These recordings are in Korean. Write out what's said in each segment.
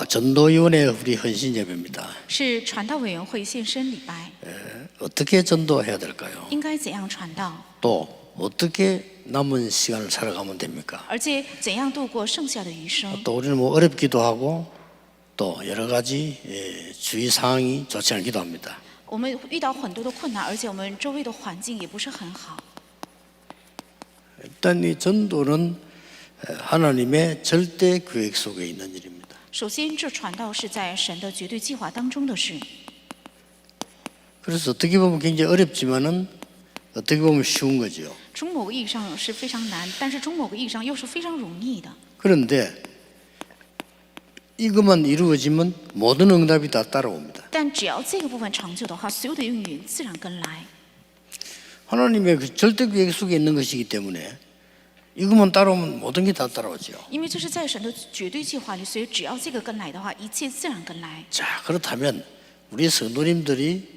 전도위원회 우리 헌신 예배입니다. 是传道委员会献身礼拜， 어떻게 전도해야 될까요? 应该怎样传道， 또 어떻게 남은 시간을 살아가면 됩니까? 而且怎样度过剩下的余生。 또 우리는 어렵기도 하고 또 여러 가지 주위 상황이 좋지 않기도 합니다. 我们遇到很多的困难，而且我们周围的环境也不是很好。 일단 이 전도는 하나님의 절대 계획 속에 있는 일입니다. 首先，这传道是在神的绝对计划当中的事， 그래서 어떻게 보면 굉장히 어렵지만은 어떻게 보면 쉬운 거죠. 从某个意义上是非常难，但是从某个意义上又是非常容易的。 그런데 이것만 이루어지면 모든 응답이 다 따라옵니다. 但只要这个部分成就的话，所有的应允自然跟来。 하나님의 그 절대 계획 속에 있는 것이기 때문에 이것만 따라오면 모든 게 다 따라오죠. 因为这是在神的绝对计划里，所以只要这个跟来的话，一切自然跟来。 자, 그렇다면 우리 성도님들이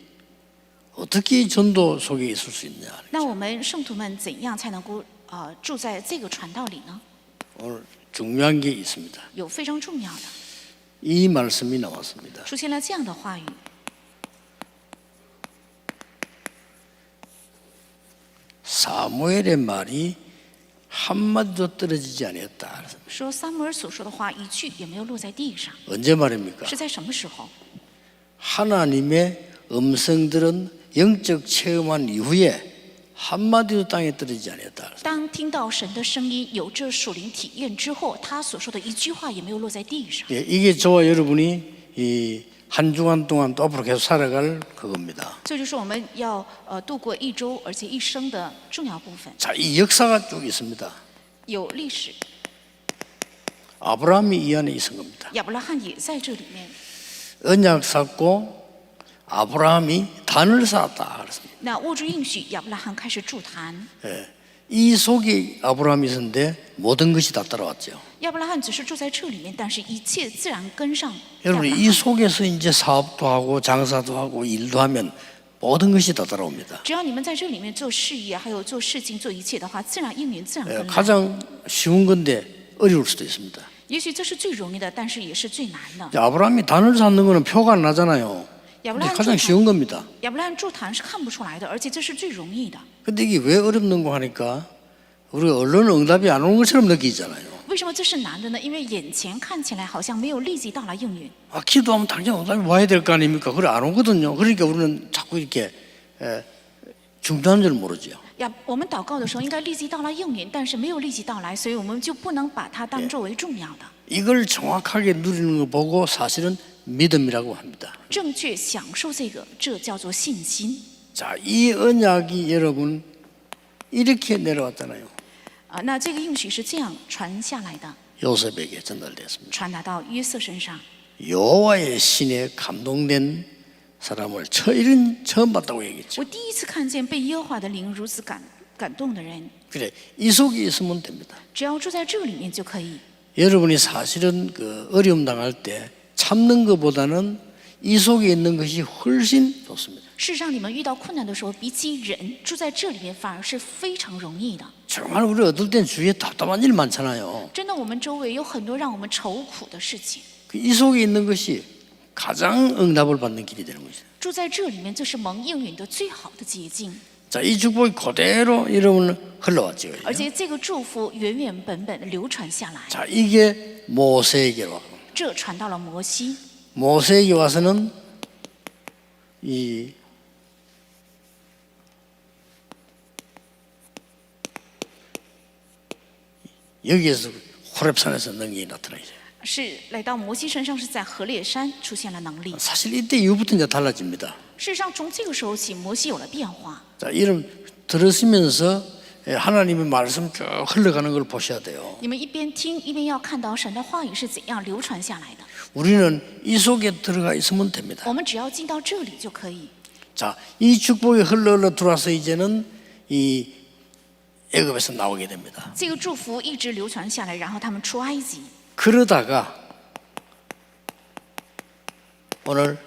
어떻게 이 전도 속에 있을 수 있냐? 那我们圣徒们怎样才能够住在这个传道里呢？ 오늘 중요한 게 있습니다. 有非常重要的， 이 말씀이 나왔습니다. 出现了这样的话语。 사무엘의 말이 한마디도 떨어지지 아니었다. 说撒母耳所说的话一句也没有落在地上， 언제 말입니까? 是在什么时候？ 하나님의 음성들은 영적 체험한 이후에 한마디도 땅에 떨어지지 아니었다. 当听到神的声音，有这属灵体验之后，他所说的一句话也没有落在地上。 예, 이게 저와 여러분이 이 한 주간 동안 또 앞으로 계속 살아갈 그겁니다. 这就是我们要度过一周而且一生的重要部分。 자, 이 역사가 쭉 있습니다. 有历史， 아브라함이 이 안에 있은 겁니다. 亚伯拉罕也在这里面。 언약 쌓고 아브라함이 단을 쌓았다. 그랬습니다. 那握住应许，亚伯拉罕开始筑坛。 예, 이 속에 아브라함이 있었는데 모든 것이 다 따라왔죠. 亚伯拉罕只是住在这里面，但是一切自然跟上。 여러분 이 속에서 이제 사업도 하고 장사도 하고 일도 하면 모든 것이 다 따라옵니다. 只要你们在这里面做事业，还有做事情、做一切的话，自然应允，自然 예, 跟来。 가장 쉬운 건데 어려울 수도 있습니다. 也许这是最容易的，但是也是最难的。 이제 아브라함이 단을 쌓는 거는 표가 안 나잖아요. 亚伯 근데 拉罕 가장 筑 쉬운 坛， 겁니다. 亚伯拉罕筑坛是看不出来的，而且这是最容易的。 근데 이게 왜 어렵는고 하니까 우리가 언론 응답이 안 오는 것처럼 느끼잖아요. 为什么这是难的呢？因为眼前看起来好像没有立即到来应允。 아, 기도하면 당장 응답이 와야 될 거 아닙니까? 그래 안 오거든요. 그러니까 우리는 자꾸 이렇게 중단한 줄 모르죠. 我们祷告的时候应该立即到来应允，但是没有立即到来，所以我们就不能把它当作为重要的。 이걸 정확하게 누리는 거 보고 사실은 믿음이라고 합니다. 正确享受这个，这叫做信心。 자, 이 언약이 여러분 이렇게 내려왔잖아요. 那这个应许是这样传下来的， 요셉에게 전달됐습니다. 传达到约瑟身上。 여호와의 신에 감동된 사람을 이런 처음 봤다고 얘기했죠. 我第一次看见被耶和华的灵如此感动的人， 그래, 이 속에 있으면 됩니다. 只要住在这里面就可以。 여러분이 사실은 그 어려움 당할 때 참는 것보다는 이 속에 있는 것이 훨씬 좋습니다. 事实上，你们遇到困难的时候，比起忍，住在这里面反而是非常容易的。 정말 우리 어떨 땐 주위에 답답한 일 많잖아요. 真的，我们周围有很多让我们愁苦的事情， 이 속에 있는 것이 가장 응답을 받는 길이 되는 것이죠. 住在这里面就是蒙应允的最好的捷径。 자, 이 축복이 그대로 여러분 흘러왔죠. 而且这个祝福原原本本的流传下来， 자, 이게 모세에게 와. 这传到了摩西。 모세에게 와서는 이 여기에서 호렙산에서 능력이 나타나죠. 是来到摩西身上，是在何烈山出现了能力。 사실 이때 이후부터 이제 달라집니다. 事实上，从这个时候起，摩西有了变化。 자, 이런 들으시면서 하나님의 말씀 쭉 흘러가는 걸 보셔야 돼요. 你们一边听一边要看到神的话语是怎样流传下来的。 우리는 이 속에 들어가 있으면 됩니다. 我们只要进到这里就可以。 자, 이 축복이 흘러 들어와서 이제는 이 애굽에서 나오게 됩니다. 这个祝福一直流传下来，然后他们出埃及。 그러다가 오늘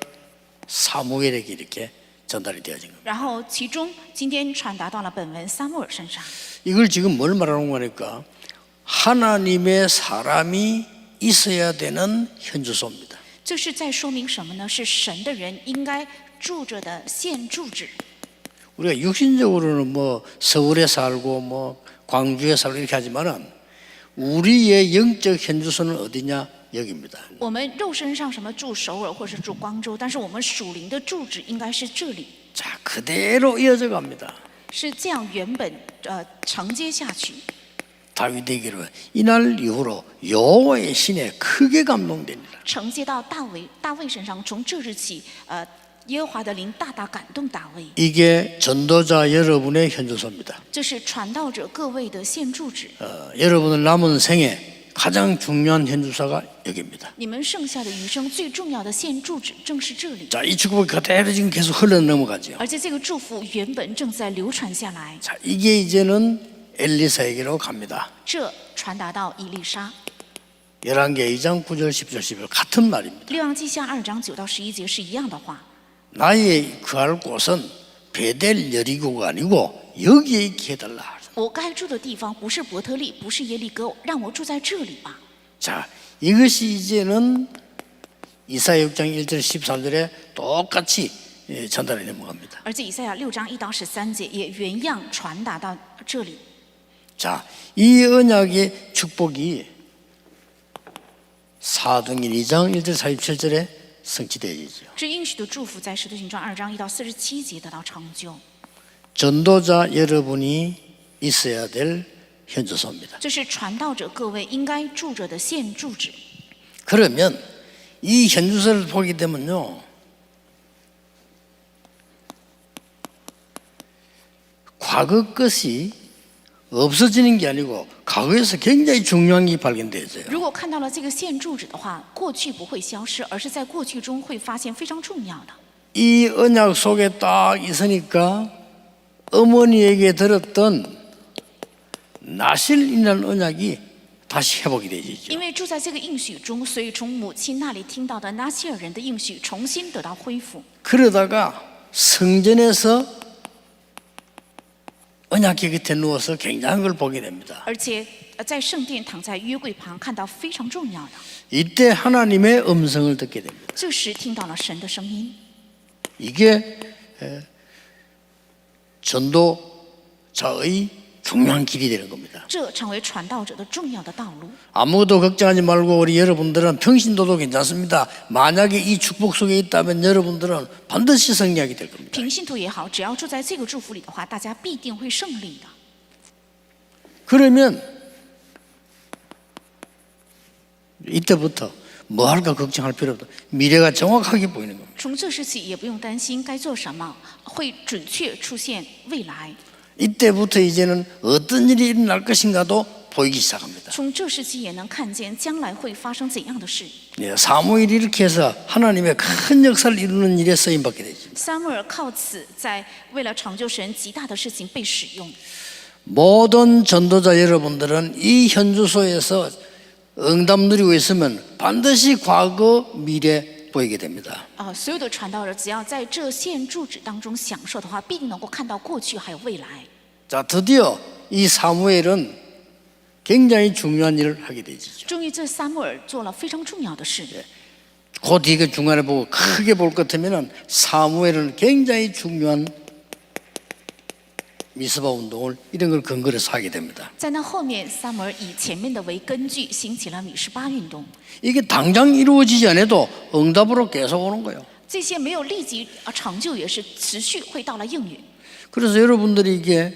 사무엘에게 이렇게 전달이 되어진 겁니다. 然后其中今天传达到了本文撒母耳身上。 이걸 지금 뭘 말하는 거니까 하나님의 사람이 있어야 되는 현주소입니다. 这是在说明什么呢？是神的人应该住着的现住址。 우리가 육신적으로는 뭐 서울에 살고 뭐 광주에 살고 이렇게 하지만은 우리의 영적 현주소는 어디냐? 여기입니다. 我们肉身上什么住首尔或是住光州，但是我们属灵的住址应该是这里， 자, 그대로 이어져 갑니다. 是这样原本承接下去。 다윗에게로 이날 이후로 여호와의 신에 크게 감동됩니다. 承接到大卫身上，从这日起，耶和华的灵大大感动大卫。 이게 전도자 여러분의 현주소입니다. 这是传道者各位的现住址。 여러분의 남은 생에 가장 중요한 현주소가 여기입니다. 你们剩下的余生最重要的现住址正是这里。 자, 이 축복이 그대로 지금 계속 흘러 넘어가죠. 而且这个祝福原本正在流传下来， 자, 이게 이제는 엘리사에게로 갑니다. 这传达到以利沙。 열왕기 2장 9절 10절 11절 같은 말입니다. 列王记下2章9到11节是一样的话。 나의 거할 곳은 베델 여리고가 아니고 여기에 있게 해달라. 我该住的地方不是伯特利，不是耶利哥，让我住在这里吧。 자, 이것이 이제는 이사야 6장 1절 14절에 똑같이 전달이 넘어갑니다. 而且以赛亚6章1到13节也原样传达到这里。 자, 이 언약의 축복이 사도행전 2장 1절 47절에 성취되어지죠. 这应许的祝福在使徒行传2章1到47节得到成就。 전도자 여러분이 있어야 될 현주소입니다. 这是传道者各位应该住着的现住址。 그러면 이 현주소를 보게 되면요, 과거 것이 없어지는 게 아니고 과거에서 굉장히 중요한 게 발견되어져요. 如果看到了这个现住址的话，过去不会消失，而是在过去中会发现非常重要的。 이 언약 속에 딱 있으니까 어머니에게 들었던 나실이라는 언약이 다시 회복이 되죠. 因为住在这个应许中，所以从母亲那里听到的拿西尔人的应许重新得到恢复。 그러다가 성전에서 언약궤 곁에 누워서 굉장한 걸 보게 됩니다. 而且在圣殿躺在约柜旁，看到非常重要的。 이때 하나님의 음성을 듣게 됩니다. 这时听到了神的声音， 이게 전도자의 중요한 길이 되는 겁니다. 这成为传道者的重要的道路。 아무것도 걱정하지 말고 우리 여러분들은 평신도도 괜찮습니다. 만약에 이 축복 속에 있다면 여러분들은 반드시 승리하게 될 겁니다. 平信徒也好，只要住在这个祝福里的话，大家必定会胜利的。 그러면 이때부터 뭐 할까 걱정할 필요 없다. 미래가 정확하게 보이는 겁니다. 从这时起也不用担心该做什么，会准确出现未来。 이때부터 이제는 어떤 일이 일어날 것인가도 보이기 시작합니다. 从这时期也能看见将来会发生怎样的事。 사무엘이 이렇게 해서 하나님의 큰 역사를 이루는 일에 쓰임받게 되죠. 撒母耳靠此在为了成就神极大的事情被使用。 모든 전도자 여러분들은 이 현주소에서 응답 누리고 있으면 반드시 과거 미래 보이게 됩니다. 所有的传道者只要在这现住址当中享受的话，必定能够看到过去还有未来。 자, 드디어 이 사무엘은 굉장히 중요한 일을 하게 되죠. 终于，这撒母耳做了非常重要的事。 그 뒤에 중간에 보고 크게 볼 것 같으면 사무엘은 굉장히 중요한 미스바 운동을 이런 걸 근거로 해서 하게 됩니다. 在那后面，撒母耳以前面的为根据，兴起了米十巴运动。 이게 당장 이루어지지 않아도 응답으로 계속 오는 거예요. 这些没有立即成就，也是持续会到了应允。 그래서 여러분들이 이게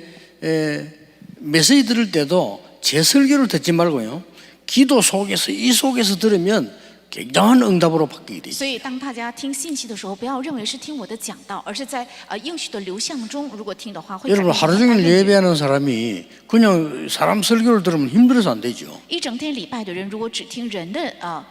메시지 들을 때도 제 설교를 듣지 말고요, 기도 속에서 이 속에서 들으면 굉장한 응답으로 바뀌게 되죠. 所以，当大家听信息的时候，不要认为是听我的讲道，而是在应许的流向中，如果听的话，会 여러분 하루 종일 예배하는 사람이 그냥 사람 설교를 들으면 힘들어서 안 되죠. 一整天礼拜的人，如果只听人的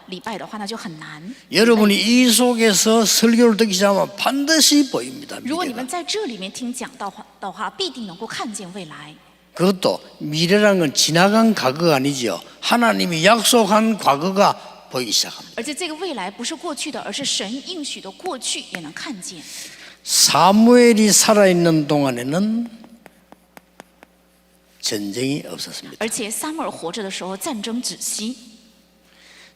礼拜的话，那就很难。 여러분이 이 속에서 설교를 듣기 시작하면 반드시 보입니다. 如果你 미래가. 们在这里面听讲道的话，必定能够看见未来。 그것도 미래라는 건 지나간 과거가 아니죠. 하나님이 약속한 과거가 보이기 시작합니다. 而且这个未来不是过去的，而是神应许的过去也能看见。 사무엘이 살아있는 동안에는 전쟁이 없었습니다. 而且撒母耳活着的时候，战争止息。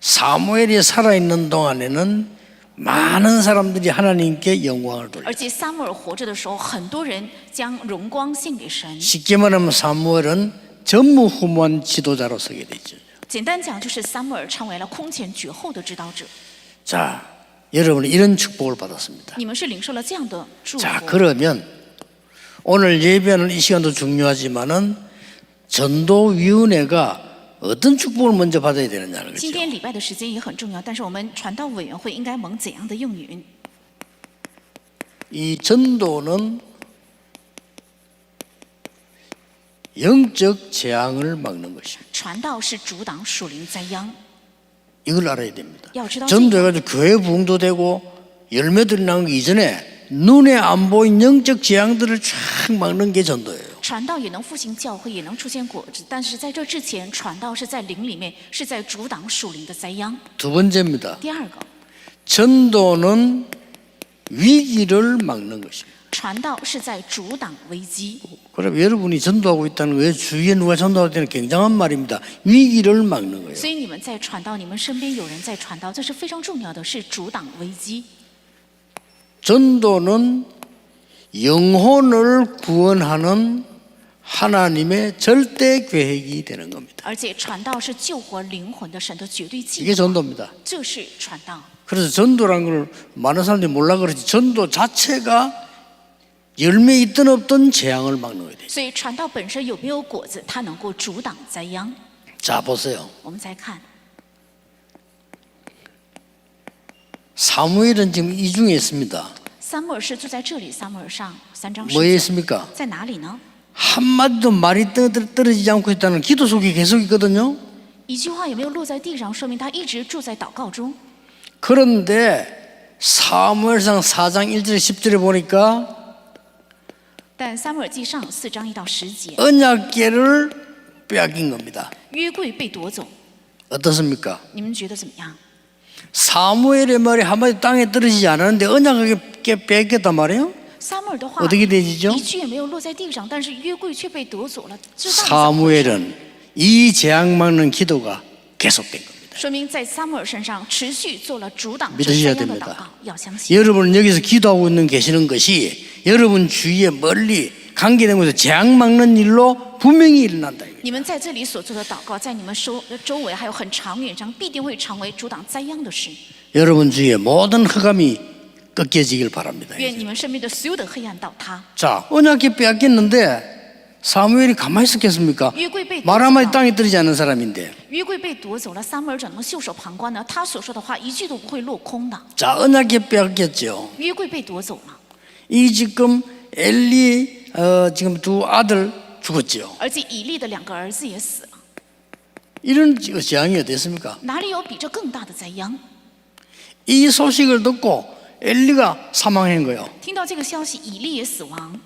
사무엘이 살아있는 동안에는 많은 사람들이 하나님께 영광을 돌려. 而且撒母耳活着的时候，很多人将荣光献给神。 쉽게 말하면 사무엘은 전무후무한 지도자로 서게 되죠. 简单讲，就是撒母耳成为了空前绝后的指导者。 자, 여러분은 이런 축복을 받았습니다. 你们是领受了这样的祝福。 자, 그러면 오늘 예배하는 이 시간도 중요하지만은 전도위원회가 어떤 축복을 먼저 받아야 되느냐는 今 거죠. 天礼拜的时间也很重要，但是我们传道委员会应该蒙怎样的应允？ 이 전도는 영적 재앙을 막는 것입니다. 传道是阻挡属灵灾殃， 이걸 알아야 됩니다. 要知道这个。 전도해가지고 교회 부흥도 되고 열매들이 나오기 이전에 눈에 안 보인 영적 재앙들을 쫙 막는 게 전도예요. 传道也能复兴教会，也能出现果子，但是在这之前，传道是在灵里面，是在阻挡属灵的灾殃。 두 번째입니다. 第二个， 전도는 위기를 막는 것입니다. 传道是在阻挡危机。 그럼 여러분이 전도하고 있다는 거예요. 주위에 누가 전도할 때는 굉장한 말입니다. 위기를 막는 거예요. 所以你们在传道，你们身边有人在传道，这是非常重要的，是阻挡危机。 전도는 영혼을 구원하는 하나님의 절대 계획이 되는 겁니다. 而且传道是救活灵魂的神的绝对计 이게 划， 전도입니다. 这是传道。 그래서 전도란 걸 많은 사람들이 몰라 그러지 전도 자체가 열매 있든 없든 재앙을 막는 거예요. 所以传道本身有没有果子，它能够阻挡灾殃。 자, 보세요. 我们再看， 사무엘은 지금 이 중에 있습니다. 撒母耳是住在这里，撒母耳上3章 뭐에 10节 있습니까? 在哪里呢？ 한마디도 말이 떨어지지 않고 있다는 기도 속에 계속 있거든요. 一句话也没有落在地上，说明他一直住在祷告中。 그런데 사무엘상 4장 1절 10절에 보니까 但撒母耳记上4章1到10节， 언약궤를 빼앗긴 겁니다. 约柜被夺走， 어떻습니까? 你们觉得怎么样？ 사무엘의 말이 한마디 땅에 떨어지지 않았는데 언약궤 뺏겼단 말이에요. 撒母耳的话 어떻게 되지죠? 一句也没有落在地上，但是约柜却被夺走了，这到底怎么回事？ 사무엘은 이 재앙 막는 기도가 계속된 겁니다. 说明在撒母耳身上持续做了阻挡 믿으 这 셔야 灾殃的 됩니다 祷告，要相信。 여러분은 여기서 기도하고 있는 계시는 것이 여러분 주위에 멀리 관계된 곳에서 재앙 막는 일로 분명히 일어난다. 你们在这里所做的祷告，在你们周围还有很长远上，必定会成为阻挡灾殃的事。 여러분 주위에 모든 흑암이 꺾여지길 바랍니다. 愿你们身边的所有的黑暗倒塌。 자, 언약궤 빼앗겼는데 사무엘이 가만히 있었겠습니까? 约柜被夺 말 走 한마디 了， 땅에 떨어지지 않는 사람인데. 约柜被夺走了，撒母耳怎能袖手旁观呢？他所说的话一句都不会落空的。 자, 언약궤 빼앗겼죠. 约柜被夺走了， 이 지금 엘리 지금 두 아들 죽었죠. 而且以利的2个儿子也死了。 이런 재앙이 어땠습니까? 哪里有比这更大的灾殃？ 이 소식을 듣고 엘리가 사망한 거예요. 听到这个消息，以利也死亡。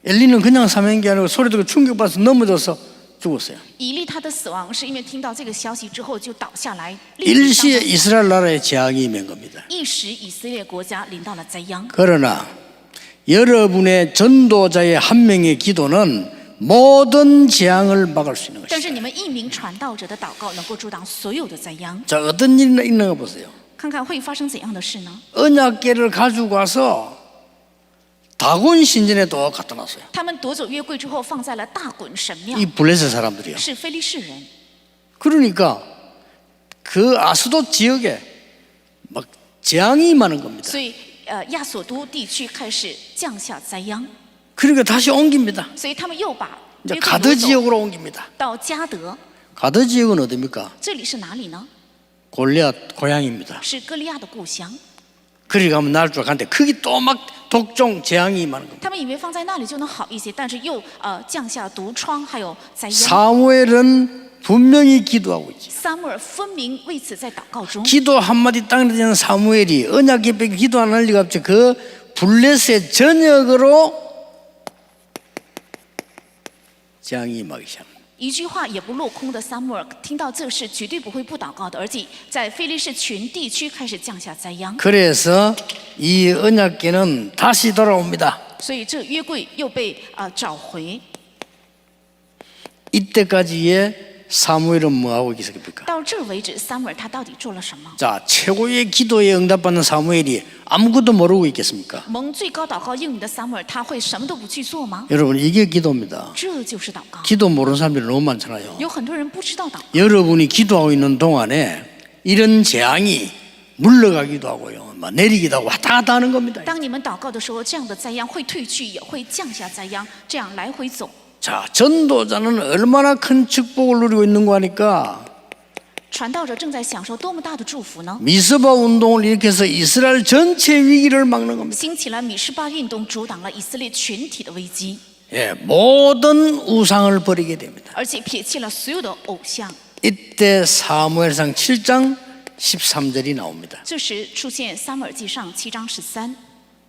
엘리는 그냥 사망한 게 아니고 소리 듣고 충격받아서 넘어져서 죽었어요. 以利他的死亡是因为听到这个消息之后就倒下来，立即伤 일시에 亡 이스라엘 나라에 재앙이 임한 겁니다. 一时以色列国家临到了灾殃。 그러나 여러분의 전도자의 한 명의 기도는 모든 재앙을 막을 수 있는 但 것입니다. 是你们一名传道者的祷告能够阻挡所有的灾殃。 자, 어떤 일이 있는가 보세요. 看看会发生怎样的事呢？ 언약궤를 가지고 와서 다곤 신전에 또 갖다 놨어요. 他们夺走约柜之后，放在了大滚神庙 이 ， 블레셋 사람들이요. 是非利士人。 그러니까 그 아스돗 지역에 막 재앙이 많은 겁니다. 所以亚索都地区开始降下灾殃， 그러니까 다시 옮깁니다. 所以他们又把 이제 约柜 가드 夺走 지역으로 옮깁니다. 到加德。 가드 지역은 어디입니까? 这里是哪里呢？ 골리앗 고향입니다. 是歌利亚的故乡。 그리 가면 나를 줄 알았는데 거기 또 막 독종 재앙이 많은 겁니다. 他们以为放在那里就能好一些，但是又降下毒疮，还有灾殃。 사무엘은 분명히 기도하고 있지. 撒母耳分明为此在祷告中。 기도 한마디 땅에 대는 사무엘이 언약궤 빼고 기도 안 할 리가 없죠. 그 블레셋 전역으로 재앙이 임하기 시작합니다. 一句话也不落空的撒母耳听到这事，绝对不会不祷告的，而且在非利士全地区开始降下灾殃。 그래서 이 언약궤는 다시 돌아옵니다. 所以这约柜又被找回。 이때까지의 사무엘은 뭐하고 있었습니까? 到这儿为止，撒母耳他到底做了什么？ 자, 최고의 기도에 응답받는 사무엘이 아무것도 모르고 있겠습니까? 蒙最高祷告应允的撒母耳，他会什么都不去做吗？ 여러분, 이게 기도입니다. 这就是祷告。 기도 모르는 사람들이 너무 많잖아요. 有很多人不知道祷告， 여러분이 기도하고 있는 동안에 이런 재앙이 물러가기도 하고요, 막 내리기도 하고 왔다 갔다 하는 겁니다. 当你们祷告的时候，这样的灾殃会退去，也会降下灾殃，这样来回走。 자, 전도자는 얼마나 큰 축복을 누리고 있는 거 하니까 传道者正在享受多么大的祝福呢？ 미스바 운동을 일으켜서 이스라엘 전체 위기를 막는 겁니다. 兴起了米示巴运动，阻挡了以色列全体的危机， 예, 모든 우상을 버리게 됩니다. 而且撇弃了所有的偶像。 이때 사무엘상 7장 13절이 나옵니다. 这时出现撒母耳记上7章13，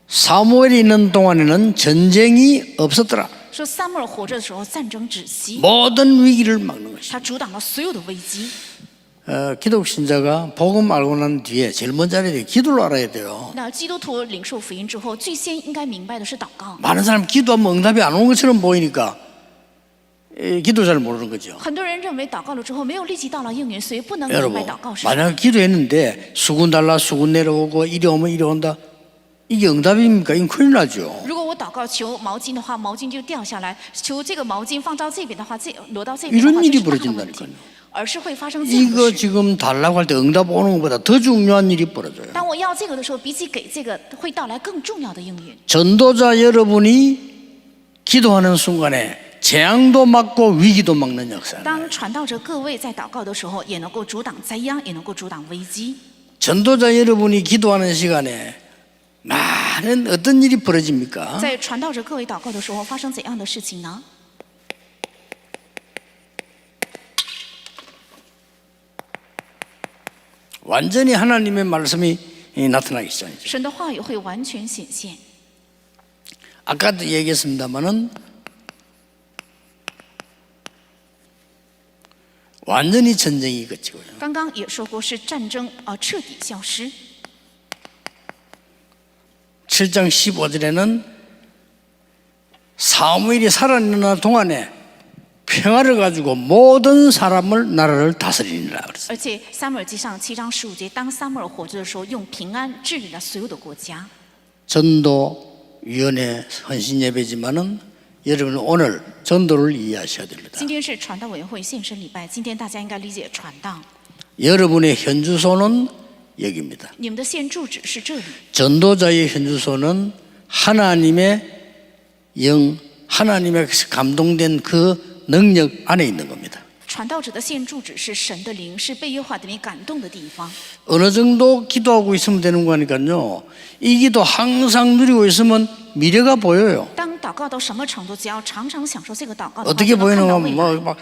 사무엘이 있는 동안에는 전쟁이 없었더라. 说撒母耳活着的时候，战争止息， 모든 위기를 막는 것이다. 他阻挡了所有的危机。 기독 신자가 복음 알고 난 뒤에 제일 먼저 알아야 돼요. 기도를 알아야 돼요. 那基督徒领受福音之后，最先应该明白的是祷告。 많은 사람 기도하면 응답이 안 오는 것처럼 보이니까 기도 잘 모르는 거죠. 很多人认为祷告了之后没有立即到了应允，所以不能明 여러분, 白祷告是什么。 만약 기도했는데 수군 달라 수군 내려오고 이리 오면 이리 온다. 이게 응답입니까? 이건 큰일 나죠. 如果我祷告求毛巾的话，毛巾就掉下来；求这个毛巾放到这边的话，这挪到这边的话， 이런 这 일이 是大的问题 벌어진다니까요. ，而是会发生这样 이거 的事。 지금 달라고 할 때 응답 오는 것보다 더 중요한 일이 벌어져요. 当我要这个的时候，比起给这个，会到来更重要的应允。 전도자 여러분이 기도하는 순간에 재앙도 막고 위기도 막는 역사. 当传道者各位在祷告的时候，也能够阻挡灾殃，也能够阻挡危机。 전도자 여러분이 기도하는 시간에 많은 어떤 일이 벌어집니까? 在传道者各位祷告的时候，发生怎样的事情呢？ 완전히 하나님의 말씀이 나타나기 시작이죠. 神的话语会完全显现。 아까도 얘기했습니다마는 완전히 전쟁이 그치고요. 刚刚也说过，是战争彻底消失。 7장 15절에는 사무엘이 살아있는 동안에 평화를 가지고 모든 사람을 나라를 다스리니라 그랬어요. 而且撒母耳记上7章15节，当撒母耳活着的时候，用平安治理了所有的国家。 전도위원회 헌신예배지만은 여러분은 오늘 전도를 이해하셔야 됩니다. 今天是传道委员会献身礼拜，今天大家应该理解传道。 여러분의 현주소는 여기입니다. 你们的现住址是这里， 전도자의 현주소는 하나님의 하나님의 감동된 그 능력 안에 있는 겁니다. 传道者的现住址是神的灵，是被耶和华的灵感动的地方。 어느 정도 기도하고 있으면 되는 거니까요. 이 기도 항상 누리고 있으면 미래가 보여요. 当祷告到什么程度，只要常常享受这个祷告的话， 어떻게 就能看到 보이는가 未来。 막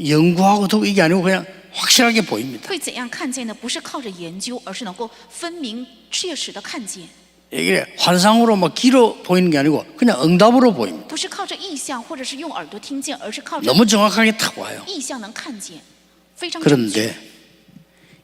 연구하고 또 이게 아니고 그냥 확실하게 보입니다. 会怎样看见呢？不是靠着研究，而是能够分明确实的看见。 이게 환상으로 막 길어 보이는 게 아니고 그냥 응답으로 보입니다. 不是靠着意象，或者是用耳朵听见，而是靠着 너무 정확하게 탁 와요. 意象能看见，非常准确。 그런데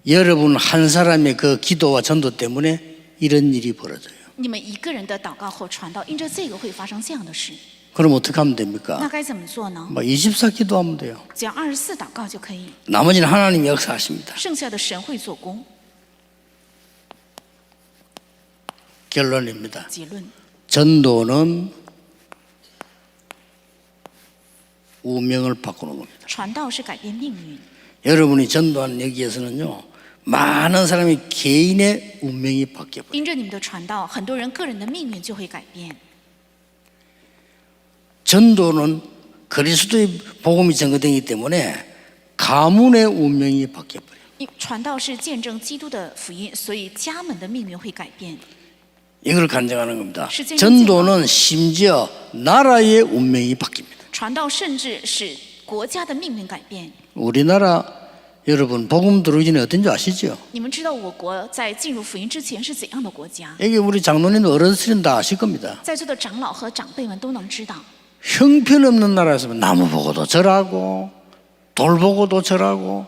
여러분 한 사람의 그 기도와 전도 때문에 이런 일이 벌어져요. 你们一个人的祷告和传道，因着这个会发生这样的事， 그럼 어떻게 하면 那 됩니까? 该怎么做呢？ 24 기도하면 돼요. 只要24祷告就可以， 나머지는 하나님이 역사하십니다. 剩下的神会做工。 결론입니다. 结论： 전도는 운명을 바꾸는 겁니다. 传道是改变命运。 여러분이 전도하는 여기에서는요, 많은 사람이 개인의 운명이 바뀌어버려요. 因着你们的传道，很多人个人的命运就会改变。 전도는 그리스도의 복음이 전거되기 때문에 가문의 운명이 바뀌어버려요. 因传道是见证基督的福音，所以家门的命运会改变。 이걸 간증하는 겁니다. 실제로 전도는 심지어 나라의 운명이 바뀝니다. 传道甚至使国家的命运改变。 우리나라 여러분 복음 들어오기 전에 어떤지 아시죠? 你们知道我国在进入福音之前是怎样的国家？ 여기 우리 장로님도 어르신들 다 아실 겁니다. 在座的长老和长辈们都能知道， 형편없는 나라에서 나무 보고도 절하고 돌 보고도 절하고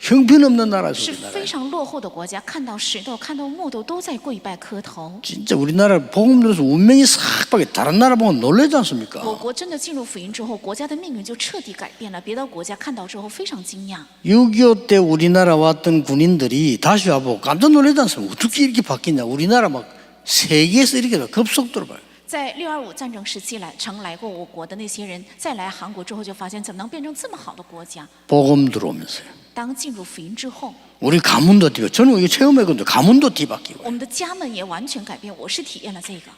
형편없는 나라에서 是 우리나라. 非常落后的国家，看到石头、看到木头都在跪拜磕头。 진짜 우리나라 복음 들어서 운명이 싹 바뀌어. 다른 나라 보면 놀라지 않습니까? 我国真的进入福音之后，国家的命运就彻底改变了。别的国家看到之后非常惊讶。 6.25 때 우리나라 왔던 군인들이 다시 와보고 깜짝 놀라지 않습니까? 어떻게 이렇게 바뀌냐. 우리나라 막 세계에서 이렇게 급속도로 바뀌어요. 在6.25战争时期曾来过我国的那些人，再来韩国之后就发现，怎么能变成这么好的国家？ 복음 들어오면서요. 当进入福音之后， 우리 가문도 뒤바뀌고 저는 이거 체험했거든요. 가문도 뒤바뀌고 我们的家门也完全改变。我是体验了这个，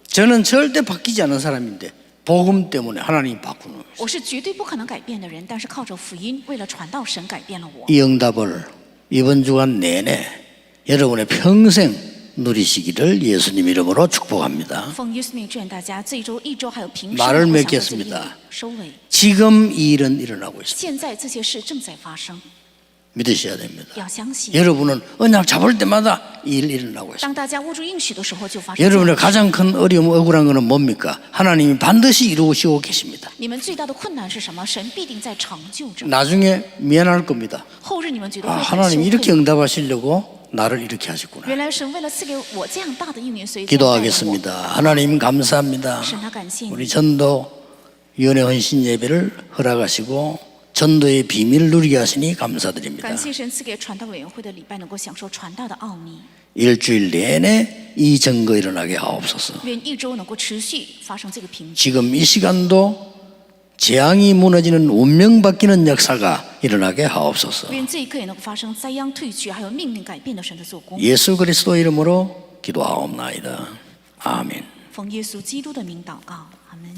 저는 절대 바뀌지 않은 사람인데 복음 때문에 하나님이 바꾸는 거예요. 我是绝对不可能改变的人，但是靠着福音，为了传道，神改变了我。 이 응답을 이번 주간 내내 여러분의 평생 누리시기를 예수님 이름으로 축복합니다. 奉耶稣名祝愿大家这一周、一周还有平时 말을 能够享受这个 맺겠습니다. 应许收尾。 지금 이 일은 일어나고 있습니다. 现在这些事正在发生， 믿으셔야 됩니다. 要相信。 여러분은 언약 잡을 때마다 이 일 일어나고 있습니다. 当大家握住应许的时候，就发生这样 여러분의 的事。 가장 큰 어려움, 억울한 것은 뭡니까? 하나님이 반드시 이루시고 계십니다. 你们最大的困难是什么？神必定在成就着。 나중에 미안할 겁니다. 后日你们觉得 아, 会很 하나님 羞 이렇게 愧。 응답하시려고 나를 이렇게 하셨구나. 原来神为了赐给我这样大的应允，所以这样待我。 기도하겠습니다. 하나님 감사합니다. 神啊，感谢你， 우리 전도위원회 헌신 예배를 허락하시고 전도의 비밀 누리게 하시니 감사드립니다. 感谢神赐给传道委员会的礼拜，能够享受传道的奥秘。 일주일 내내 이 증거 일어나게 하옵소서. 愿一周能够持续发生这个平静。 지금 이 시간도 재앙이 무너지는 운명 바뀌는 역사가 일어나게 하옵소서. 愿这一刻也能够发生灾殃退去，还有命令改变的神的做工。 예수 그리스도 이름으로 기도하옵나이다. 아멘. 奉耶稣基督的名祷告，阿门。